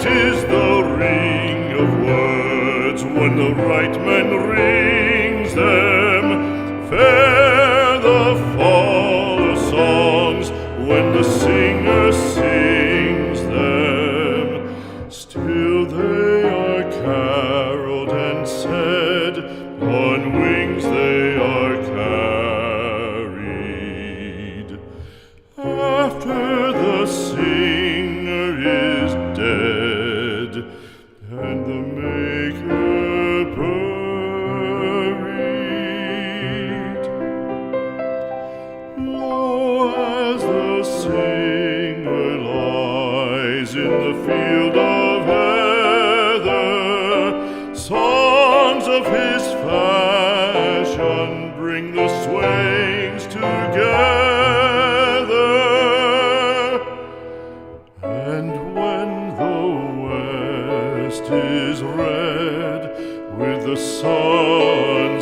Sweet is the ring of words when the right man rings them. Fair the fall of songs when the singer sings them. Still they are caroled and said, on wings they are carried. After the singer is dead and the maker buried, lo, as the singer lies in the field of heather, songs of his fashion bring the swains together. And when the west is red with the sunset